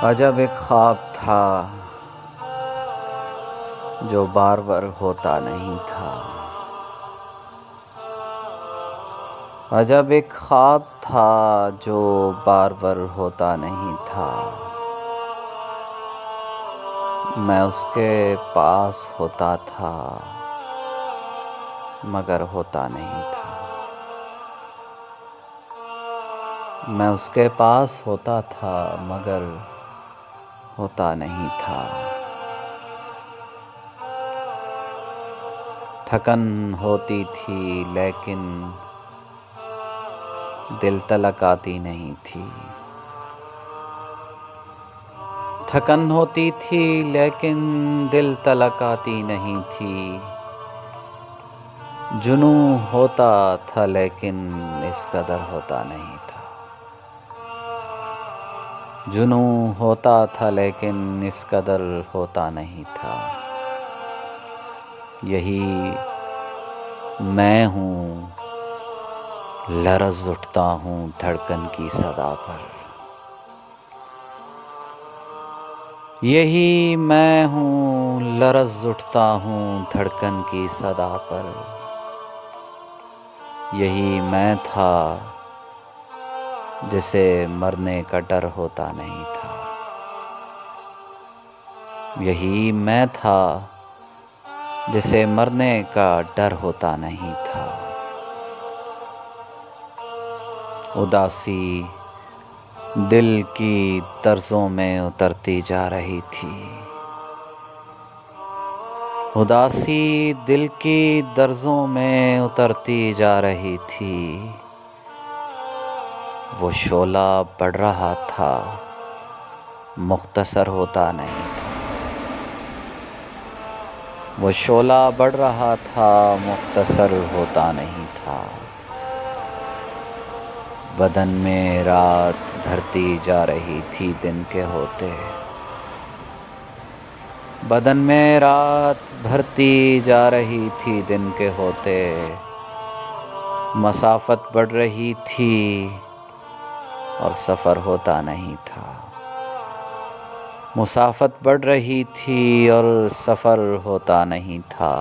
अजब एक ख्वाब था जो बार बार होता नहीं था। अजब एक ख्वाब था जो बार बार होता नहीं था। मैं उसके पास होता था मगर होता नहीं था। मैं उसके पास होता था मगर होता नहीं था। थकन होती थी लेकिन दिल तलक आती नहीं थी। थकन होती थी लेकिन दिल तलक आती नहीं थी। जुनू होता था लेकिन इस कदर होता नहीं था। जुनू होता था लेकिन इस कदर होता नहीं था। यही मैं हूँ, लरज़ उठता हूँ धड़कन की सदा पर। यही मैं हूँ, लरज़ उठता हूँ धड़कन की सदा पर। यही मैं था जिसे मरने का डर होता नहीं था। यही मैं था जिसे मरने का डर होता नहीं था। उदासी दिल की तर्ज़ों में उतरती जा रही थी। उदासी दिल की दर्ज़ों में उतरती जा रही थी। वो शोला बढ़ रहा था, मुख्तसर होता नहीं था। वो शोला बढ़ रहा था, मुख्तसर होता नहीं था। बदन में रात भरती जा रही थी दिन के होते। बदन में रात भरती जा रही थी दिन के होते। मसाफत बढ़ रही थी और सफ़र होता नहीं था। मुसाफत बढ़ रही थी और सफ़र होता नहीं था।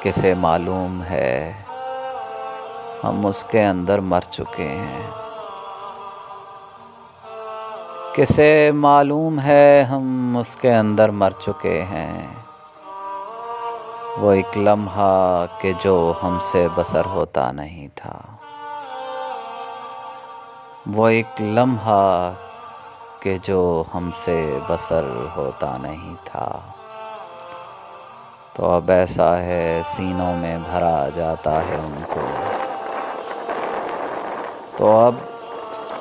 किसे मालूम है हम उसके अंदर मर चुके हैं। किसे मालूम है हम उसके अंदर मर चुके हैं। वो एक लम्हा कि जो हमसे बसर होता नहीं था। वो एक लम्हा कि जो हमसे बसर होता नहीं था। तो अब ऐसा है सीनों में भरा जाता है उनको। तो अब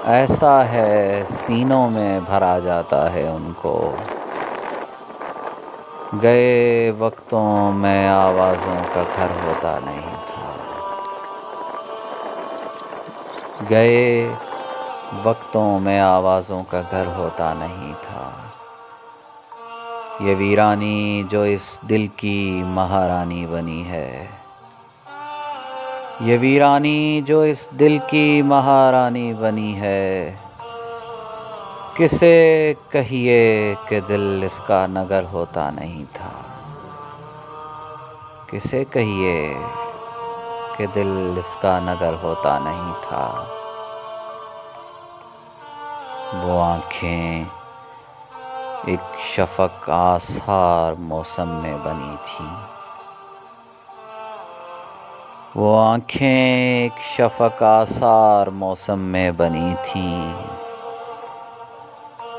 ऐसा है सीनों में भरा जाता है उनको। गए वक्तों में आवाज़ों का घर होता नहीं था। गए वक्तों में आवाज़ों का घर होता नहीं था। ये वीरानी जो इस दिल की महारानी बनी है। ये वीरानी जो इस दिल की महारानी बनी है। किसे कहिए कि दिल इसका नगर होता नहीं था। किसे कहिए कि दिल इसका नगर होता नहीं था। वो आँखें एक शफ़क़ आसार मौसम में बनी थी। वो आँखें एक शफ़क़ आसार मौसम में बनी थीं।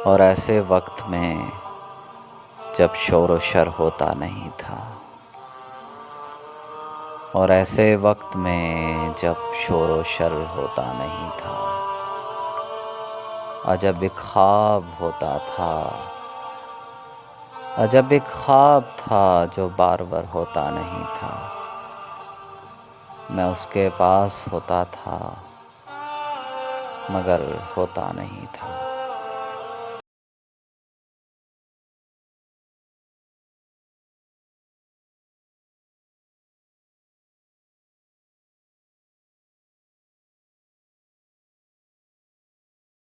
और ऐसे वक्त में जब शोर व शर होता नहीं था। और ऐसे वक्त में जब शोर व शर होता नहीं था। अजब एक ख्वाब होता था। अजब एक ख्वाब था जो बार बार होता नहीं था। मैं उसके पास होता था मगर होता नहीं था।